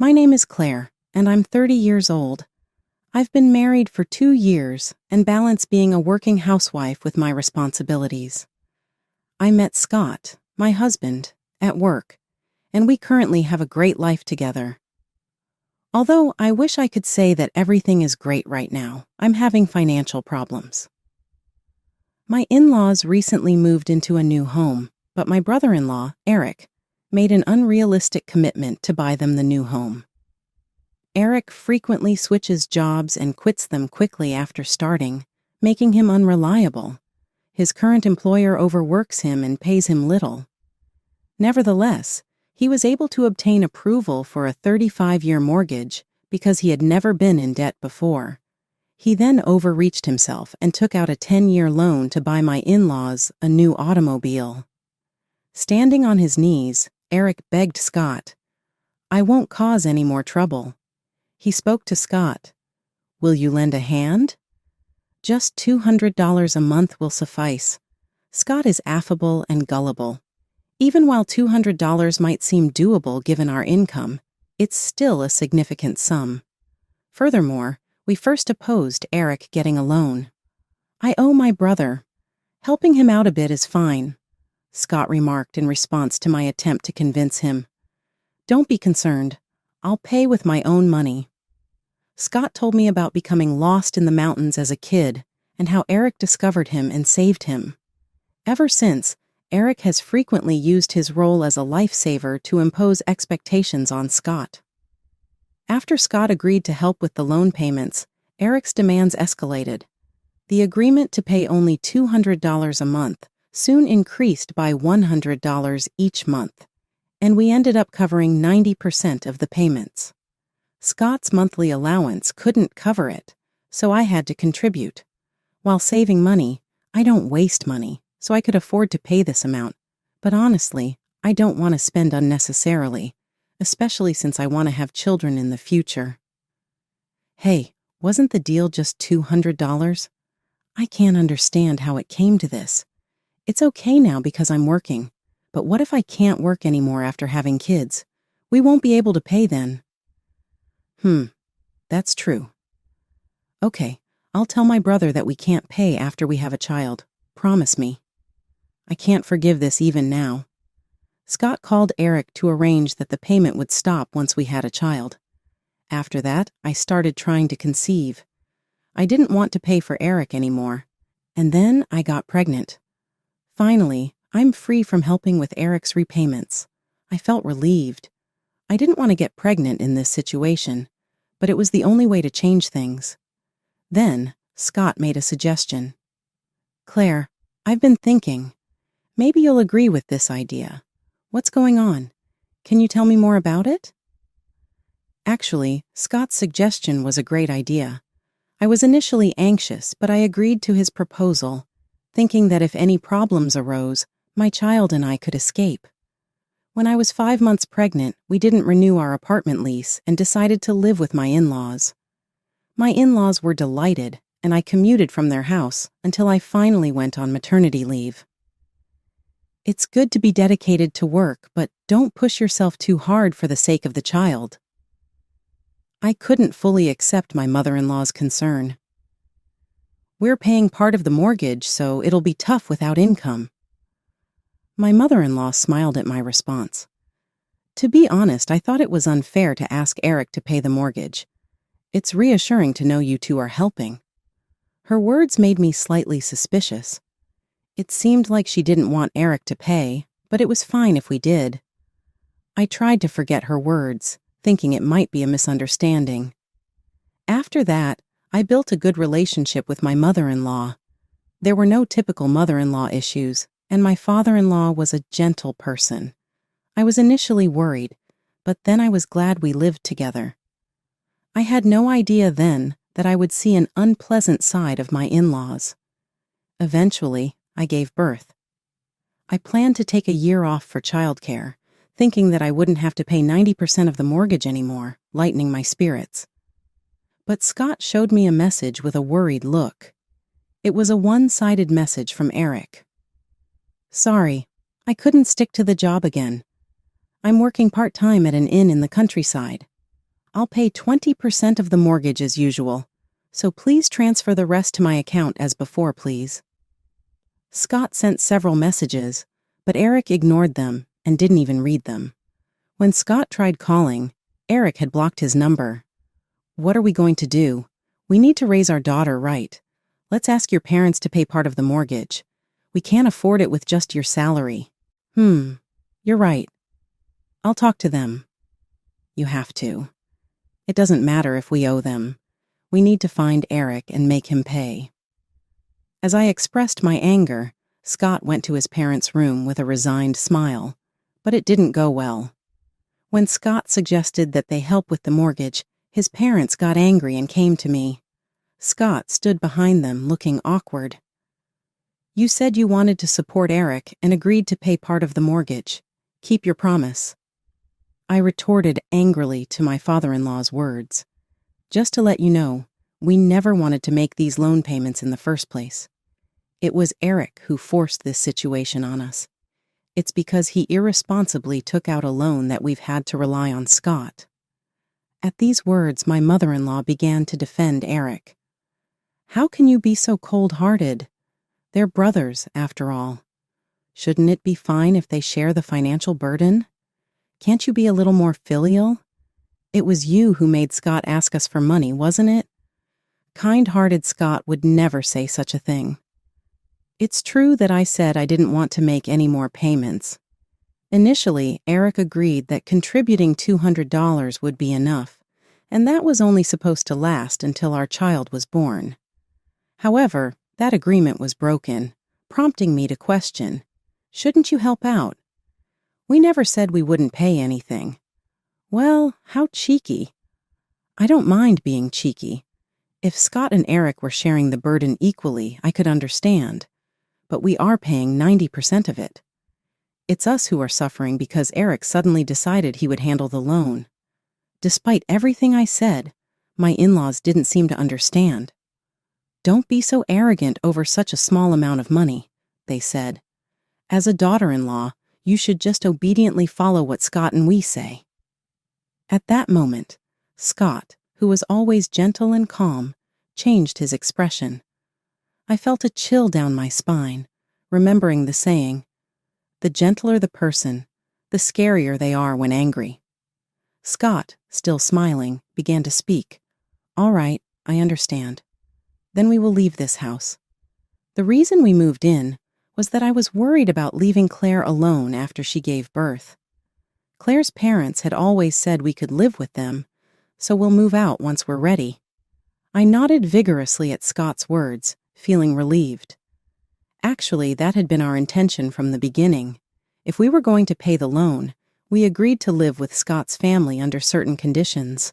My name is Claire, and I'm 30 years old. I've been married for 2 years and balance being a working housewife with my responsibilities. I met Scott, my husband, at work, and we currently have a great life together. Although I wish I could say that everything is great right now, I'm having financial problems. My in-laws recently moved into a new home, but my brother-in-law, Eric, made an unrealistic commitment to buy them the new home. Eric frequently switches jobs and quits them quickly after starting, making him unreliable. His current employer overworks him and pays him little. Nevertheless, he was able to obtain approval for a 35-year mortgage because he had never been in debt before. He then overreached himself and took out a 10-year loan to buy my in-laws a new automobile. Standing on his knees, Eric begged Scott, "I won't cause any more trouble." He spoke to Scott. "Will you lend a hand?" "Just $200 a month will suffice." Scott is affable and gullible. Even while $200 might seem doable given our income, it's still a significant sum. Furthermore, we first opposed Eric getting a loan. "I owe my brother. Helping him out a bit is fine," Scott remarked in response to my attempt to convince him. "Don't be concerned. I'll pay with my own money." Scott told me about becoming lost in the mountains as a kid and how Eric discovered him and saved him. Ever since, Eric has frequently used his role as a lifesaver to impose expectations on Scott. After Scott agreed to help with the loan payments, Eric's demands escalated. The agreement to pay only $200 a month soon increased by $100 each month, and we ended up covering 90% of the payments. Scott's monthly allowance couldn't cover it, so I had to contribute. While saving money, I don't waste money, so I could afford to pay this amount, but honestly, I don't want to spend unnecessarily, especially since I want to have children in the future. Hey, wasn't the deal just $200? I can't understand how it came to this. It's okay now because I'm working, but what if I can't work anymore after having kids? We won't be able to pay then. That's true. Okay, I'll tell my brother that we can't pay after we have a child. Promise me. I can't forgive this even now. Scott called Eric to arrange that the payment would stop once we had a child. After that, I started trying to conceive. I didn't want to pay for Eric anymore, and then I got pregnant. Finally, I'm free from helping with Eric's repayments. I felt relieved. I didn't want to get pregnant in this situation, but it was the only way to change things. Then, Scott made a suggestion. "Claire, I've been thinking. Maybe you'll agree with this idea. What's going on? Can you tell me more about it?" Actually, Scott's suggestion was a great idea. I was initially anxious, but I agreed to his proposal, thinking that if any problems arose, my child and I could escape. When I was 5 months pregnant, we didn't renew our apartment lease and decided to live with my in-laws. My in-laws were delighted, and I commuted from their house until I finally went on maternity leave. It's good to be dedicated to work, but don't push yourself too hard for the sake of the child. I couldn't fully accept my mother-in-law's concern. "We're paying part of the mortgage, so it'll be tough without income." My mother-in-law smiled at my response. To be honest, I thought it was unfair to ask Eric to pay the mortgage. It's reassuring to know you two are helping. Her words made me slightly suspicious. It seemed like she didn't want Eric to pay, but it was fine if we did. I tried to forget her words, thinking it might be a misunderstanding. After that, I built a good relationship with my mother-in-law. There were no typical mother-in-law issues, and my father-in-law was a gentle person. I was initially worried, but then I was glad we lived together. I had no idea then that I would see an unpleasant side of my in-laws. Eventually, I gave birth. I planned to take a year off for childcare, thinking that I wouldn't have to pay 90% of the mortgage anymore, lightening my spirits. But Scott showed me a message with a worried look. It was a one-sided message from Eric. "Sorry, I couldn't stick to the job again. I'm working part-time at an inn in the countryside. I'll pay 20% of the mortgage as usual, so please transfer the rest to my account as before, please. Scott sent several messages, but Eric ignored them and didn't even read them. When Scott tried calling, Eric had blocked his number. What are we going to do? We need to raise our daughter right. Let's ask your parents to pay part of the mortgage. We can't afford it with just your salary. You're right. I'll talk to them. You have to. It doesn't matter if we owe them. We need to find Eric and make him pay. As I expressed my anger, Scott went to his parents' room with a resigned smile, but it didn't go well. When Scott suggested that they help with the mortgage, his parents got angry and came to me. Scott stood behind them, looking awkward. You said you wanted to support Eric and agreed to pay part of the mortgage. Keep your promise. I retorted angrily to my father-in-law's words. Just to let you know, we never wanted to make these loan payments in the first place. It was Eric who forced this situation on us. It's because he irresponsibly took out a loan that we've had to rely on Scott. At these words, my mother-in-law began to defend Eric. How can you be so cold-hearted? They're brothers, after all. Shouldn't it be fine if they share the financial burden? Can't you be a little more filial? It was you who made Scott ask us for money, wasn't it? Kind-hearted Scott would never say such a thing. It's true that I said I didn't want to make any more payments. Initially, Eric agreed that contributing $200 would be enough, and that was only supposed to last until our child was born. However, that agreement was broken, prompting me to question, shouldn't you help out? We never said we wouldn't pay anything. Well, how cheeky. I don't mind being cheeky. If Scott and Eric were sharing the burden equally, I could understand. But we are paying 90% of it. It's us who are suffering because Eric suddenly decided he would handle the loan. Despite everything I said, my in-laws didn't seem to understand. Don't be so arrogant over such a small amount of money, they said. As a daughter-in-law, you should just obediently follow what Scott and we say. At that moment, Scott, who was always gentle and calm, changed his expression. I felt a chill down my spine, remembering the saying, the gentler the person, the scarier they are when angry. Scott, still smiling, began to speak. All right, I understand. Then we will leave this house. The reason we moved in was that I was worried about leaving Claire alone after she gave birth. Claire's parents had always said we could live with them, so we'll move out once we're ready. I nodded vigorously at Scott's words, feeling relieved. Actually, that had been our intention from the beginning. If we were going to pay the loan, we agreed to live with Scott's family under certain conditions.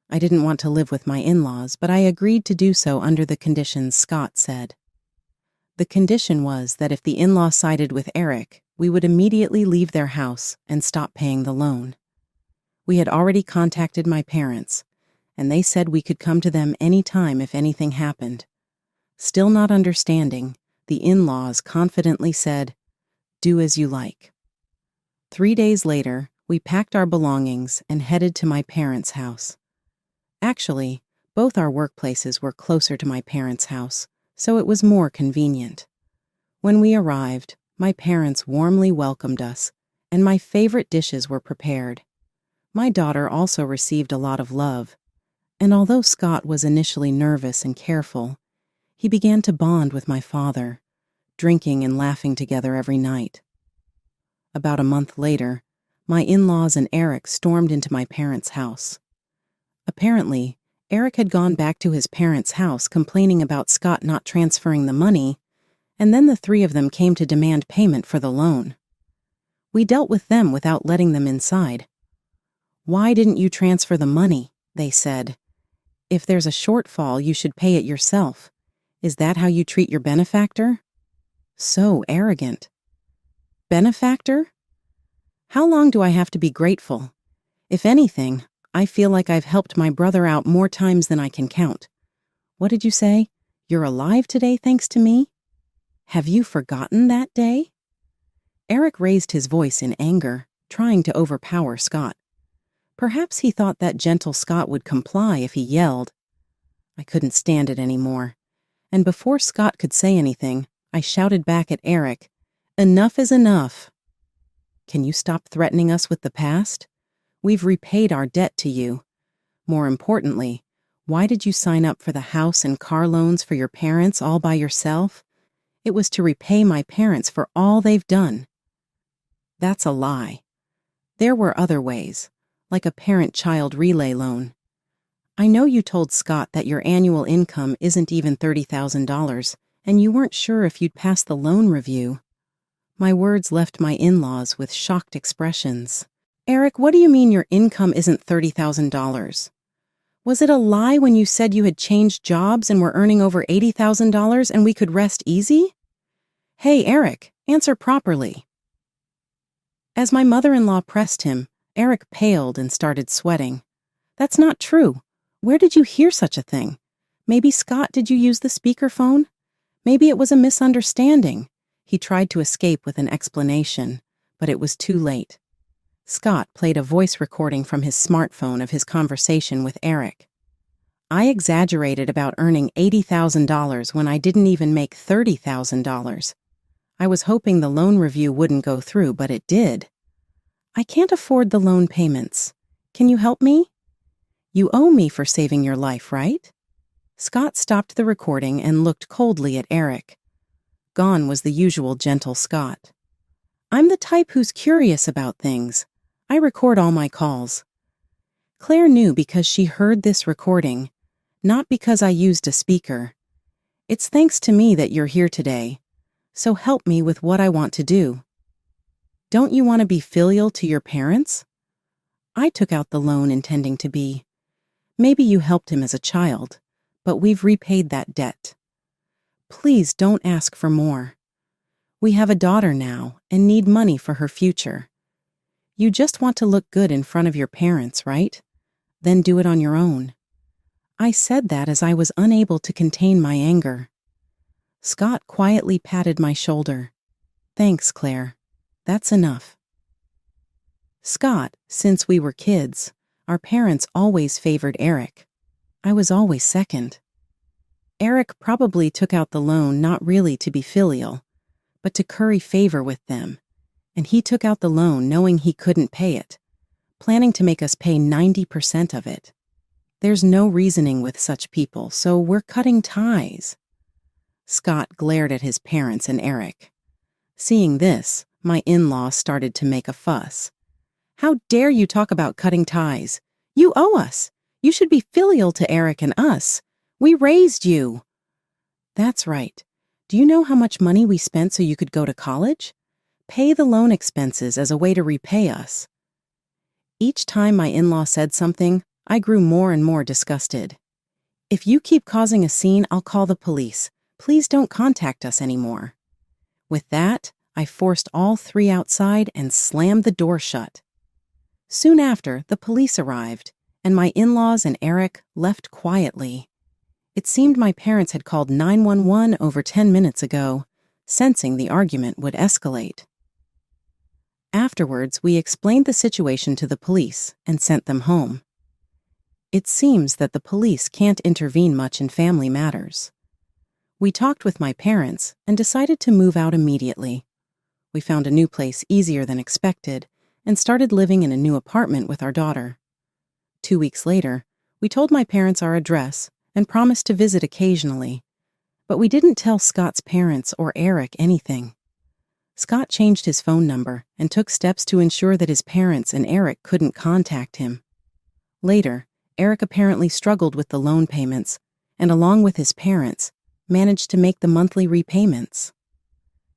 I didn't want to live with my in-laws, but I agreed to do so under the conditions Scott said. The condition was that if the in-law sided with Eric, we would immediately leave their house and stop paying the loan. We had already contacted my parents, and they said we could come to them any time if anything happened. Still not understanding, the in-laws confidently said, "Do as you like." 3 days later, we packed our belongings and headed to my parents' house. Actually, both our workplaces were closer to my parents' house, so it was more convenient. When we arrived, my parents warmly welcomed us, and my favorite dishes were prepared. My daughter also received a lot of love, and although Scott was initially nervous and careful, he began to bond with my father, drinking and laughing together every night. About a month later, my in-laws and Eric stormed into my parents' house. Apparently, Eric had gone back to his parents' house complaining about Scott not transferring the money, and then the three of them came to demand payment for the loan. We dealt with them without letting them inside. "Why didn't you transfer the money?" they said. "If there's a shortfall, you should pay it yourself. Is that how you treat your benefactor?" So arrogant. Benefactor? How long do I have to be grateful? If anything, I feel like I've helped my brother out more times than I can count. What did you say? You're alive today thanks to me? Have you forgotten that day? Eric raised his voice in anger, trying to overpower Scott. Perhaps he thought that gentle Scott would comply if he yelled. I couldn't stand it anymore, and before Scott could say anything, I shouted back at Eric, "Enough is enough. Can you stop threatening us with the past? We've repaid our debt to you. More importantly, why did you sign up for the house and car loans for your parents all by yourself? It was to repay my parents for all they've done." That's a lie. There were other ways, like a parent-child relay loan. I know you told Scott that your annual income isn't even $30,000, and you weren't sure if you'd pass the loan review. My words left my in-laws with shocked expressions. Eric, what do you mean your income isn't $30,000? Was it a lie when you said you had changed jobs and were earning over $80,000 and we could rest easy? Hey, Eric, answer properly. As my mother-in-law pressed him, Eric paled and started sweating. That's not true. Where did you hear such a thing? Maybe Scott, did you use the speakerphone? Maybe it was a misunderstanding. He tried to escape with an explanation, but it was too late. Scott played a voice recording from his smartphone of his conversation with Eric. I exaggerated about earning $80,000 when I didn't even make $30,000. I was hoping the loan review wouldn't go through, but it did. I can't afford the loan payments. Can you help me? You owe me for saving your life, right? Scott stopped the recording and looked coldly at Eric. Gone was the usual gentle Scott. I'm the type who's curious about things. I record all my calls. Claire knew because she heard this recording, not because I used a speaker. It's thanks to me that you're here today, so help me with what I want to do. Don't you want to be filial to your parents? I took out the loan intending to be. Maybe you helped him as a child, but we've repaid that debt. Please don't ask for more. We have a daughter now and need money for her future. You just want to look good in front of your parents, right? Then do it on your own. I said that as I was unable to contain my anger. Scott quietly patted my shoulder. Thanks, Claire. That's enough. Scott, since we were kids, our parents always favored Eric. I was always second. Eric probably took out the loan not really to be filial, but to curry favor with them, and he took out the loan knowing he couldn't pay it, planning to make us pay 90% of it. There's no reasoning with such people, so we're cutting ties. Scott glared at his parents and Eric. Seeing this, my in-law started to make a fuss. How dare you talk about cutting ties? You owe us. You should be filial to Eric and us. We raised you. That's right. Do you know how much money we spent so you could go to college? Pay the loan expenses as a way to repay us. Each time my in-law said something, I grew more and more disgusted. If you keep causing a scene, I'll call the police. Please don't contact us anymore. With that, I forced all three outside and slammed the door shut. Soon after, the police arrived, and my in-laws and Eric left quietly. It seemed my parents had called 911 over 10 minutes ago, sensing the argument would escalate. Afterwards, we explained the situation to the police and sent them home. It seems that the police can't intervene much in family matters. We talked with my parents and decided to move out immediately. We found a new place easier than expected and started living in a new apartment with our daughter. 2 weeks later, we told my parents our address and promised to visit occasionally, but we didn't tell Scott's parents or Eric anything. Scott changed his phone number and took steps to ensure that his parents and Eric couldn't contact him. Later, Eric apparently struggled with the loan payments and, along with his parents, managed to make the monthly repayments.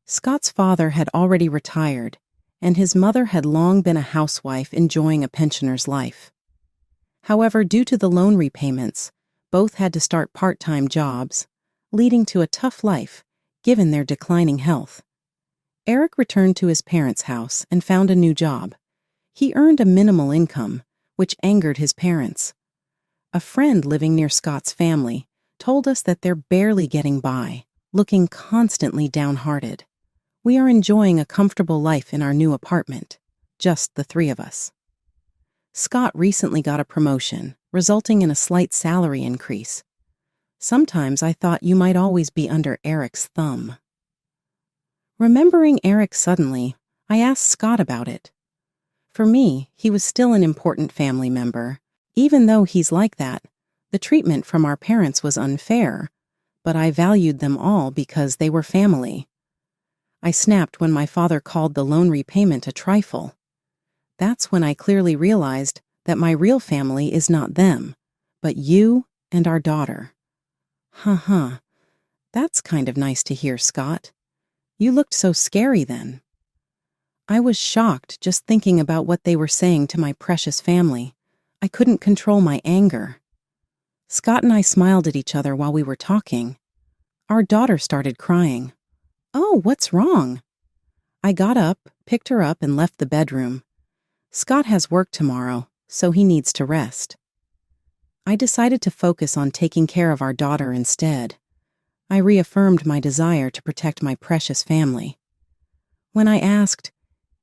Scott's father had already retired, and his mother had long been a housewife enjoying a pensioner's life. However, due to the loan repayments, both had to start part-time jobs, leading to a tough life, given their declining health. Eric returned to his parents' house and found a new job. He earned a minimal income, which angered his parents. A friend living near Scott's family told us that they're barely getting by, looking constantly downhearted. We are enjoying a comfortable life in our new apartment, just the three of us. Scott recently got a promotion, resulting in a slight salary increase. Sometimes I thought you might always be under Eric's thumb. Remembering Eric suddenly, I asked Scott about it. For me, he was still an important family member. Even though he's like that, the treatment from our parents was unfair, but I valued them all because they were family. I snapped when my father called the loan repayment a trifle. That's when I clearly realized that my real family is not them, but you and our daughter. That's kind of nice to hear, Scott. You looked so scary then. I was shocked just thinking about what they were saying to my precious family. I couldn't control my anger. Scott and I smiled at each other while we were talking. Our daughter started crying. "Oh, what's wrong?" I got up, picked her up, and left the bedroom. Scott has work tomorrow, so he needs to rest. I decided to focus on taking care of our daughter instead. I reaffirmed my desire to protect my precious family. When I asked,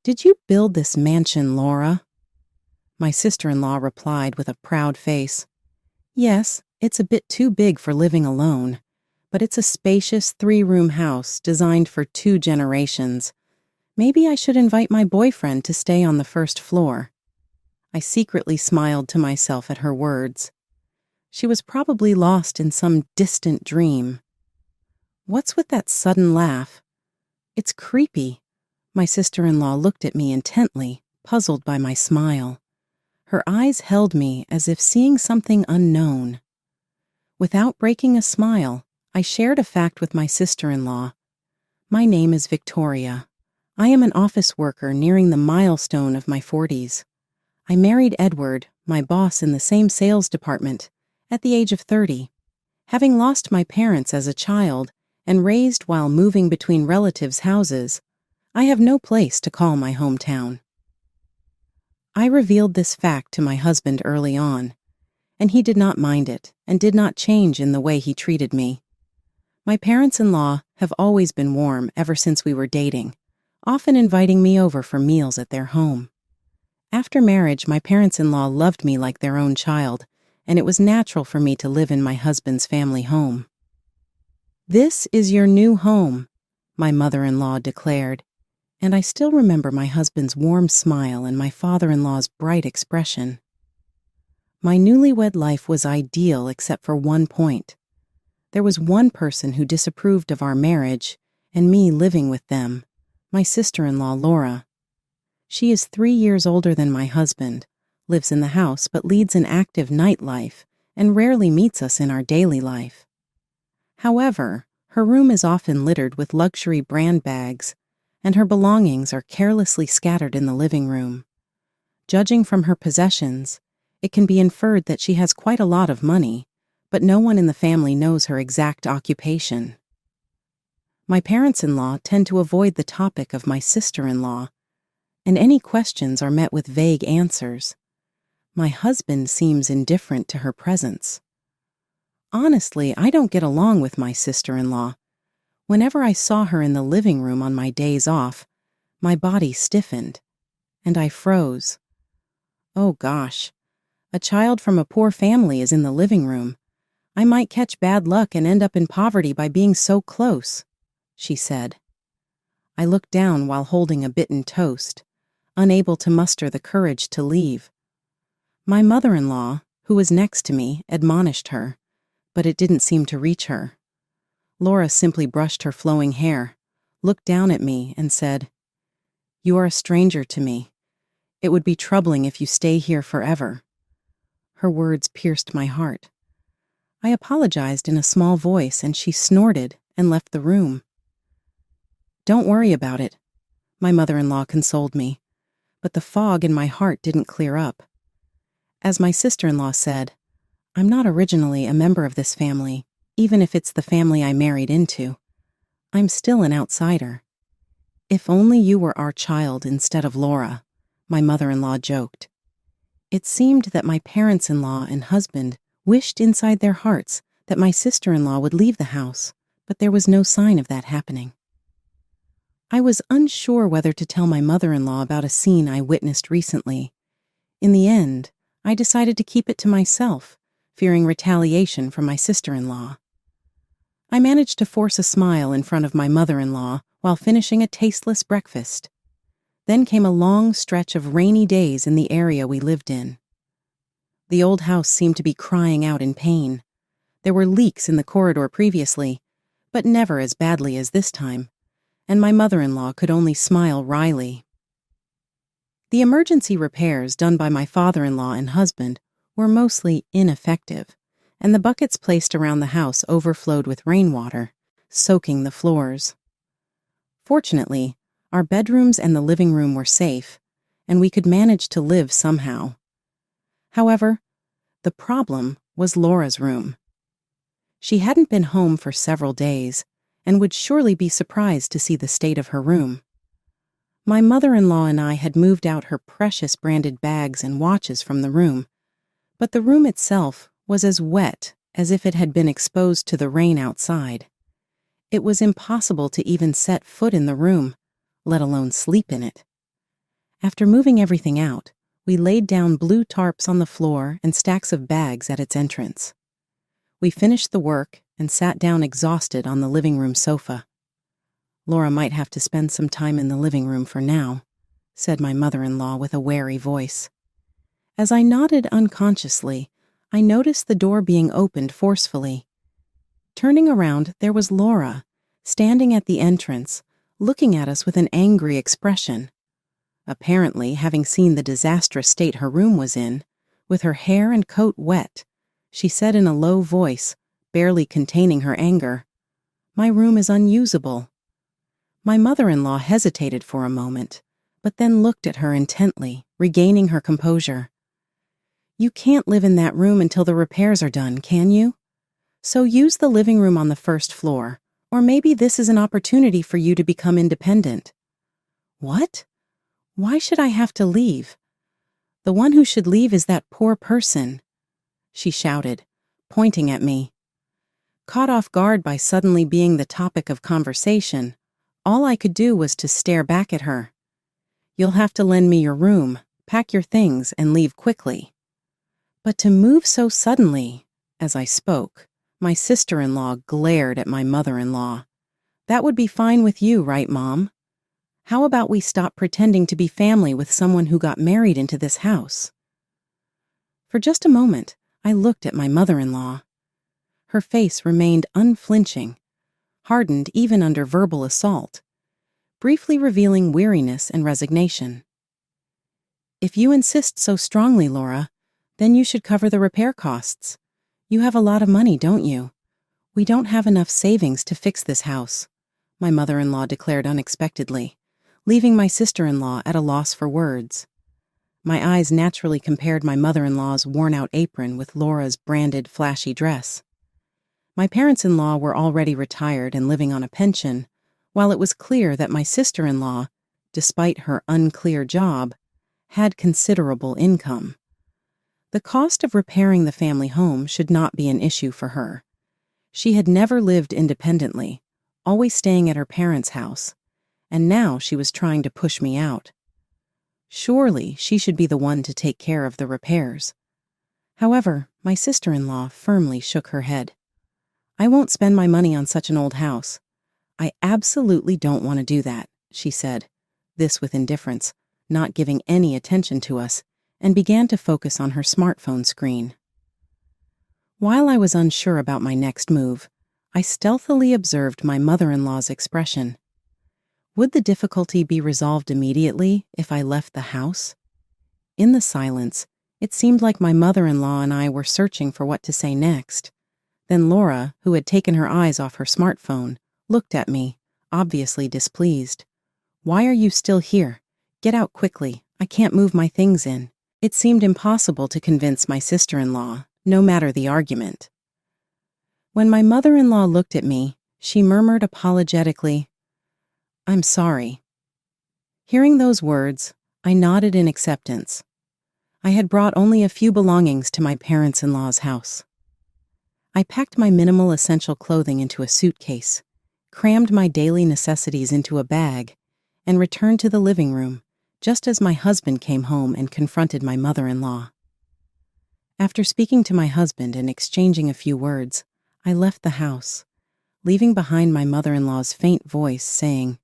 "Did you build this mansion, Laura?" my sister-in-law replied with a proud face, "Yes, it's a bit too big for living alone, but it's a spacious 3-room house designed for 2 generations. Maybe I should invite my boyfriend to stay on the first floor." I secretly smiled to myself at her words. She was probably lost in some distant dream. What's with that sudden laugh? It's creepy. My sister-in-law looked at me intently, puzzled by my smile. Her eyes held me as if seeing something unknown. Without breaking a smile, I shared a fact with my sister-in-law. My name is Victoria. I am an office worker nearing the milestone of my 40s. I married Edward, my boss in the same sales department, at the age of 30. Having lost my parents as a child and raised while moving between relatives' houses, I have no place to call my hometown. I revealed this fact to my husband early on, and he did not mind it and did not change in the way he treated me. My parents-in-law have always been warm ever since we were dating, often inviting me over for meals at their home. After marriage, my parents-in-law loved me like their own child, and it was natural for me to live in my husband's family home. "This is your new home," my mother-in-law declared, and I still remember my husband's warm smile and my father-in-law's bright expression. My newlywed life was ideal except for one point. There was one person who disapproved of our marriage and me living with them, my sister-in-law Laura. She is 3 years older than my husband, lives in the house but leads an active nightlife and rarely meets us in our daily life. However, her room is often littered with luxury brand bags, and her belongings are carelessly scattered in the living room. Judging from her possessions, it can be inferred that she has quite a lot of money, but no one in the family knows her exact occupation. My parents-in-law tend to avoid the topic of my sister-in-law, and any questions are met with vague answers. My husband seems indifferent to her presence. Honestly, I don't get along with my sister-in-law. Whenever I saw her in the living room on my days off, my body stiffened, and I froze. Oh gosh, a child from a poor family is in the living room. I might catch bad luck and end up in poverty by being so close, she said. I looked down while holding a bitten toast, unable to muster the courage to leave. My mother-in-law, who was next to me, admonished her, but it didn't seem to reach her. Laura simply brushed her flowing hair, looked down at me, and said, "You are a stranger to me. It would be troubling if you stay here forever." Her words pierced my heart. I apologized in a small voice, and she snorted and left the room. "Don't worry about it," my mother-in-law consoled me, but the fog in my heart didn't clear up. As my sister-in-law said, I'm not originally a member of this family, even if it's the family I married into. I'm still an outsider. "If only you were our child instead of Laura," my mother-in-law joked. It seemed that my parents-in-law and husband wished inside their hearts that my sister-in-law would leave the house, but there was no sign of that happening. I was unsure whether to tell my mother-in-law about a scene I witnessed recently. In the end, I decided to keep it to myself, fearing retaliation from my sister-in-law. I managed to force a smile in front of my mother-in-law while finishing a tasteless breakfast. Then came a long stretch of rainy days in the area we lived in. The old house seemed to be crying out in pain. There were leaks in the corridor previously, but never as badly as this time, and my mother-in-law could only smile wryly. The emergency repairs done by my father-in-law and husband were mostly ineffective, and the buckets placed around the house overflowed with rainwater, soaking the floors. Fortunately, our bedrooms and the living room were safe, and we could manage to live somehow. However, the problem was Laura's room. She hadn't been home for several days, and would surely be surprised to see the state of her room. My mother-in-law and I had moved out her precious branded bags and watches from the room, but the room itself was as wet as if it had been exposed to the rain outside. It was impossible to even set foot in the room, let alone sleep in it. After moving everything out, we laid down blue tarps on the floor and stacks of bags at its entrance. We finished the work and sat down exhausted on the living room sofa. "Laura might have to spend some time in the living room for now," said my mother-in-law with a wary voice. As I nodded unconsciously, I noticed the door being opened forcefully. Turning around, there was Laura, standing at the entrance, looking at us with an angry expression. Apparently, having seen the disastrous state her room was in, with her hair and coat wet, she said in a low voice, barely containing her anger, "My room is unusable." My mother-in-law hesitated for a moment, but then looked at her intently, regaining her composure. "You can't live in that room until the repairs are done, can you? So use the living room on the first floor, or maybe this is an opportunity for you to become independent." "What? Why should I have to leave? The one who should leave is that poor person," she shouted, pointing at me. Caught off guard by suddenly being the topic of conversation, all I could do was to stare back at her. "You'll have to lend me your room, pack your things, and leave quickly." But to move so suddenly, as I spoke, my sister-in-law glared at my mother-in-law. "That would be fine with you, right, Mom? How about we stop pretending to be family with someone who got married into this house?" For just a moment, I looked at my mother-in-law. Her face remained unflinching, hardened even under verbal assault, briefly revealing weariness and resignation. "If you insist so strongly, Laura, then you should cover the repair costs. You have a lot of money, don't you? We don't have enough savings to fix this house," my mother-in-law declared unexpectedly, leaving my sister-in-law at a loss for words. My eyes naturally compared my mother-in-law's worn-out apron with Laura's branded, flashy dress. My parents-in-law were already retired and living on a pension, while it was clear that my sister-in-law, despite her unclear job, had considerable income. The cost of repairing the family home should not be an issue for her. She had never lived independently, always staying at her parents' house, and now she was trying to push me out. Surely she should be the one to take care of the repairs. However, my sister-in-law firmly shook her head. "I won't spend my money on such an old house. I absolutely don't want to do that," she said, this with indifference, not giving any attention to us, and began to focus on her smartphone screen. While I was unsure about my next move, I stealthily observed my mother-in-law's expression. Would the difficulty be resolved immediately if I left the house? In the silence, it seemed like my mother-in-law and I were searching for what to say next. Then Laura, who had taken her eyes off her smartphone, looked at me, obviously displeased. "Why are you still here? Get out quickly. I can't move my things in." It seemed impossible to convince my sister-in-law, no matter the argument. When my mother-in-law looked at me, she murmured apologetically, "I'm sorry." Hearing those words, I nodded in acceptance. I had brought only a few belongings to my parents-in-law's house. I packed my minimal essential clothing into a suitcase, crammed my daily necessities into a bag, and returned to the living room, just as my husband came home and confronted my mother-in-law. After speaking to my husband and exchanging a few words, I left the house, leaving behind my mother-in-law's faint voice saying,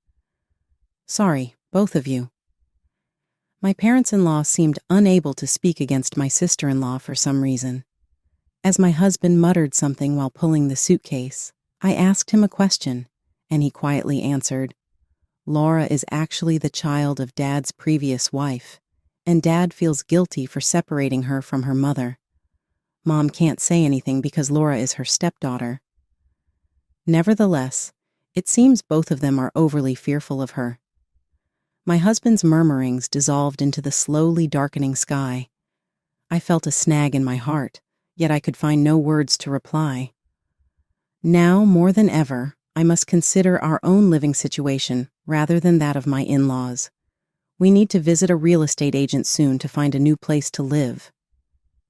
"Sorry, both of you." My parents-in-law seemed unable to speak against my sister-in-law for some reason. As my husband muttered something while pulling the suitcase, I asked him a question, and he quietly answered, "Laura is actually the child of Dad's previous wife, and Dad feels guilty for separating her from her mother. Mom can't say anything because Laura is her stepdaughter. Nevertheless, it seems both of them are overly fearful of her." My husband's murmurings dissolved into the slowly darkening sky. I felt a snag in my heart, yet I could find no words to reply. Now, more than ever, I must consider our own living situation rather than that of my in-laws. We need to visit a real estate agent soon to find a new place to live.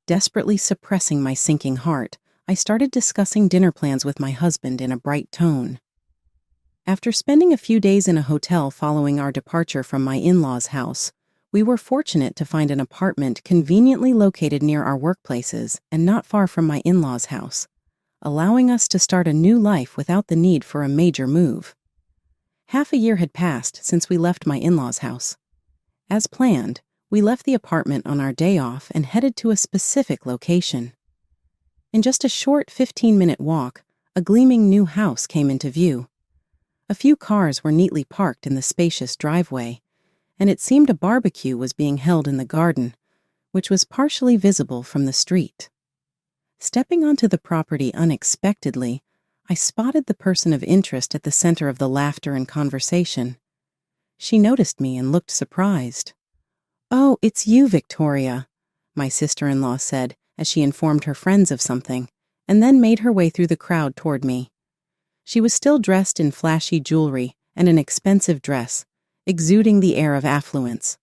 Desperately suppressing my sinking heart, I started discussing dinner plans with my husband in a bright tone. After spending a few days in a hotel following our departure from my in-laws' house, we were fortunate to find an apartment conveniently located near our workplaces and not far from my in-laws' house, allowing us to start a new life without the need for a major move. Half a year had passed since we left my in-laws' house. As planned, we left the apartment on our day off and headed to a specific location. In just a short 15-minute walk, a gleaming new house came into view. A few cars were neatly parked in the spacious driveway, and it seemed a barbecue was being held in the garden, which was partially visible from the street. Stepping onto the property unexpectedly, I spotted the person of interest at the center of the laughter and conversation. She noticed me and looked surprised. "Oh, it's you, Victoria," my sister-in-law said as she informed her friends of something, and then made her way through the crowd toward me. She was still dressed in flashy jewelry and an expensive dress, exuding the air of affluence.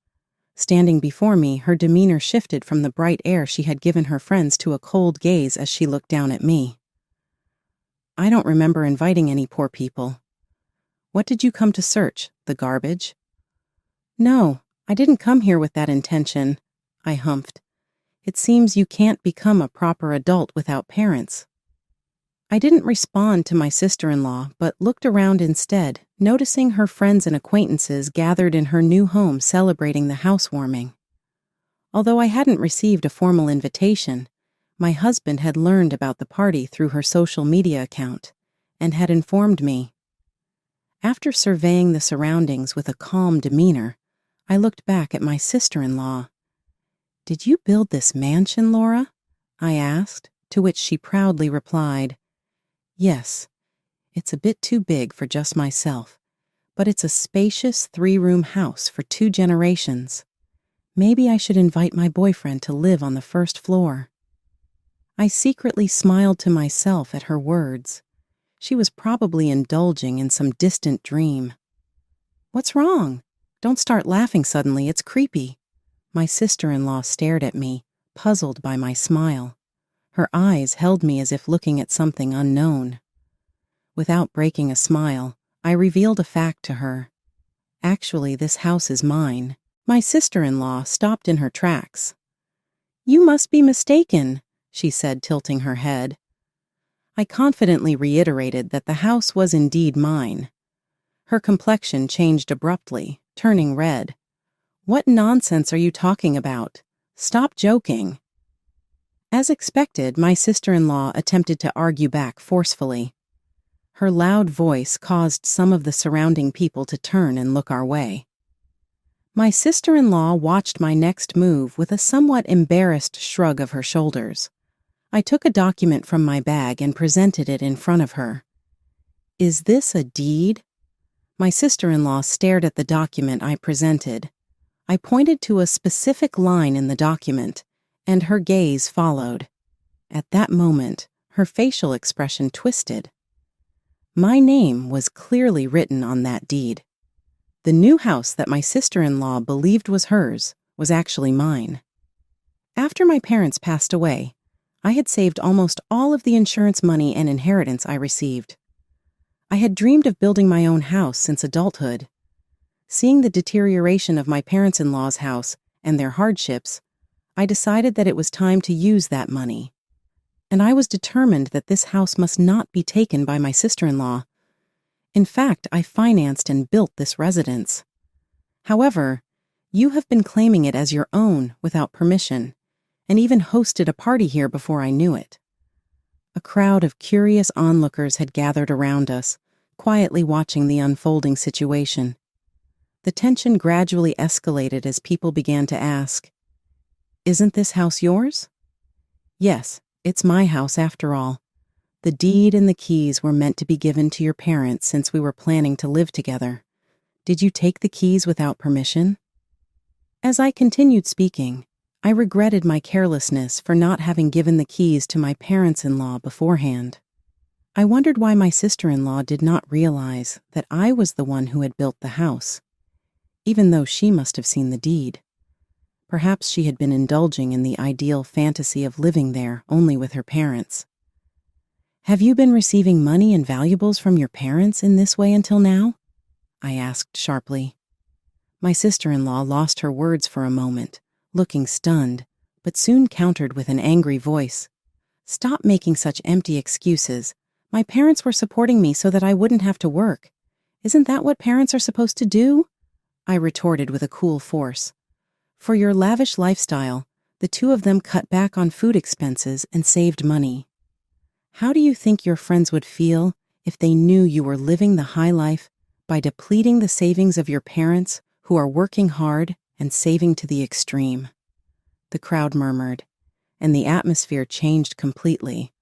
Standing before me, her demeanor shifted from the bright air she had given her friends to a cold gaze as she looked down at me. "I don't remember inviting any poor people." "What did you come to search? The garbage?" "No, I didn't come here with that intention," I humphed. "It seems you can't become a proper adult without parents." I didn't respond to my sister-in-law, but looked around instead, noticing her friends and acquaintances gathered in her new home celebrating the housewarming. Although I hadn't received a formal invitation, my husband had learned about the party through her social media account and had informed me. After surveying the surroundings with a calm demeanor, I looked back at my sister-in-law. "Did you build this mansion, Laura?" I asked, to which she proudly replied, "Yes, it's a bit too big for just myself, but it's a spacious 3-room house for 2 generations. Maybe I should invite my boyfriend to live on the first floor." I secretly smiled to myself at her words. She was probably indulging in some distant dream. "What's wrong? Don't start laughing suddenly, it's creepy." My sister-in-law stared at me, puzzled by my smile. Her eyes held me as if looking at something unknown. Without breaking a smile, I revealed a fact to her. "Actually, this house is mine." My sister-in-law stopped in her tracks. "You must be mistaken," she said, tilting her head. I confidently reiterated that the house was indeed mine. Her complexion changed abruptly, turning red. "What nonsense are you talking about? Stop joking." As expected, my sister-in-law attempted to argue back forcefully. Her loud voice caused some of the surrounding people to turn and look our way. My sister-in-law watched my next move with a somewhat embarrassed shrug of her shoulders. I took a document from my bag and presented it in front of her. "Is this a deed?" My sister-in-law stared at the document I presented. I pointed to a specific line in the document, and her gaze followed. At that moment, her facial expression twisted. My name was clearly written on that deed. The new house that my sister-in-law believed was hers was actually mine. After my parents passed away, I had saved almost all of the insurance money and inheritance I received. I had dreamed of building my own house since adulthood. Seeing the deterioration of my parents-in-law's house and their hardships, I decided that it was time to use that money. And I was determined that this house must not be taken by my sister-in-law. In fact, I financed and built this residence. However, you have been claiming it as your own without permission, and even hosted a party here before I knew it. A crowd of curious onlookers had gathered around us, quietly watching the unfolding situation. The tension gradually escalated as people began to ask, "Isn't this house yours?" "Yes, it's my house after all. The deed and the keys were meant to be given to your parents since we were planning to live together. Did you take the keys without permission?" As I continued speaking, I regretted my carelessness for not having given the keys to my parents-in-law beforehand. I wondered why my sister-in-law did not realize that I was the one who had built the house, even though she must have seen the deed. Perhaps she had been indulging in the ideal fantasy of living there only with her parents. "Have you been receiving money and valuables from your parents in this way until now?" I asked sharply. My sister-in-law lost her words for a moment, looking stunned, but soon countered with an angry voice. "Stop making such empty excuses. My parents were supporting me so that I wouldn't have to work. Isn't that what parents are supposed to do?" I retorted with a cool force. "For your lavish lifestyle, the two of them cut back on food expenses and saved money. How do you think your friends would feel if they knew you were living the high life by depleting the savings of your parents who are working hard and saving to the extreme?" The crowd murmured, and the atmosphere changed completely.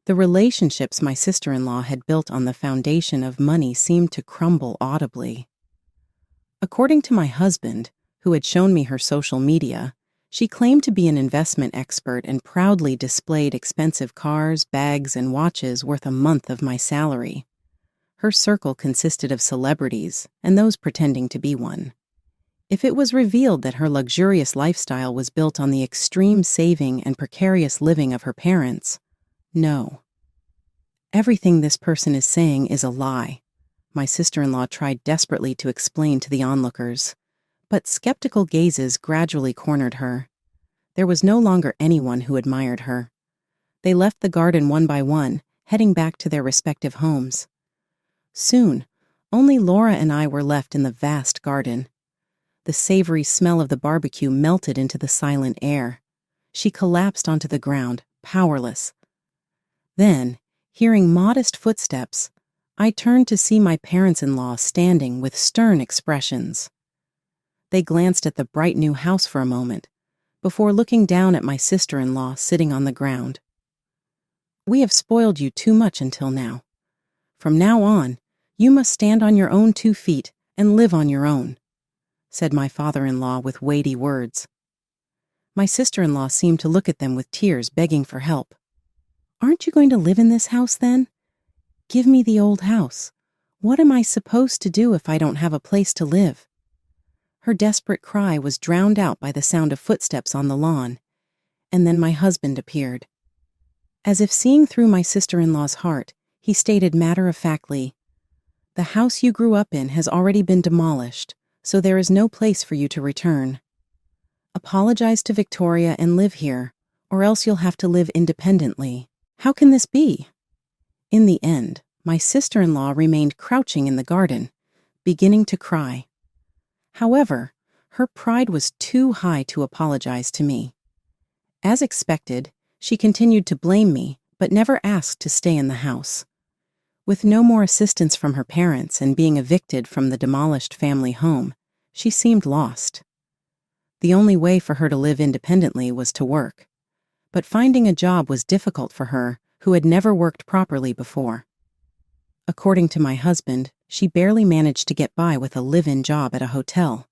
The relationships my sister-in-law had built on the foundation of money seemed to crumble audibly. According to my husband, who had shown me her social media, she claimed to be an investment expert and proudly displayed expensive cars, bags, and watches worth a month of my salary. Her circle consisted of celebrities and those pretending to be one. If it was revealed that her luxurious lifestyle was built on the extreme saving and precarious living of her parents, no. "Everything this person is saying is a lie," my sister-in-law tried desperately to explain to the onlookers, but skeptical gazes gradually cornered her. There was no longer anyone who admired her. They left the garden one by one, heading back to their respective homes. Soon, only Laura and I were left in the vast garden. The savory smell of the barbecue melted into the silent air. She collapsed onto the ground, powerless. Then, hearing modest footsteps, I turned to see my parents-in-law standing with stern expressions. They glanced at the bright new house for a moment, before looking down at my sister-in-law sitting on the ground. "We have spoiled you too much until now. From now on, you must stand on your own 2 feet and live on your own," said my father-in-law with weighty words. My sister-in-law seemed to look at them with tears, begging for help. "Aren't you going to live in this house then? Give me the old house. What am I supposed to do if I don't have a place to live?" Her desperate cry was drowned out by the sound of footsteps on the lawn, and then my husband appeared. As if seeing through my sister-in-law's heart, he stated matter-of-factly, "The house you grew up in has already been demolished, so there is no place for you to return. Apologize to Victoria and live here, or else you'll have to live independently. How can this be?" In the end, my sister-in-law remained crouching in the garden, beginning to cry. However, her pride was too high to apologize to me. As expected, she continued to blame me, but never asked to stay in the house. With no more assistance from her parents and being evicted from the demolished family home, she seemed lost. The only way for her to live independently was to work, but finding a job was difficult for her, who had never worked properly before. According to my husband, she barely managed to get by with a live-in job at a hotel.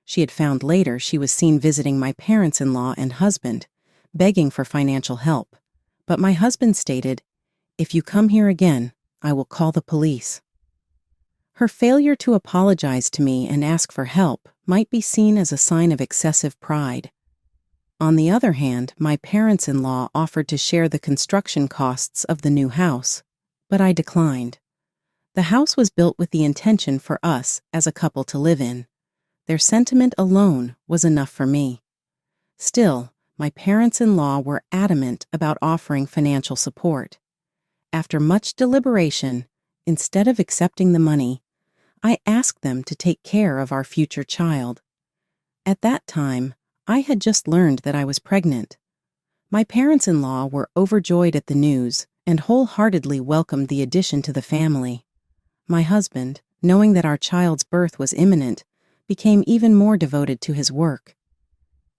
She had found later she was seen visiting my parents-in-law and husband, begging for financial help, but my husband stated, "If you come here again, I will call the police." Her failure to apologize to me and ask for help might be seen as a sign of excessive pride. On the other hand, my parents-in-law offered to share the construction costs of the new house, but I declined. The house was built with the intention for us as a couple to live in. Their sentiment alone was enough for me. Still, my parents-in-law were adamant about offering financial support. After much deliberation, instead of accepting the money, I asked them to take care of our future child. At that time, I had just learned that I was pregnant. My parents-in-law were overjoyed at the news and wholeheartedly welcomed the addition to the family. My husband, knowing that our child's birth was imminent, became even more devoted to his work.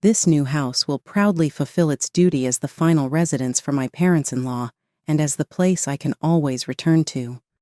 This new house will proudly fulfill its duty as the final residence for my parents-in-law and as the place I can always return to.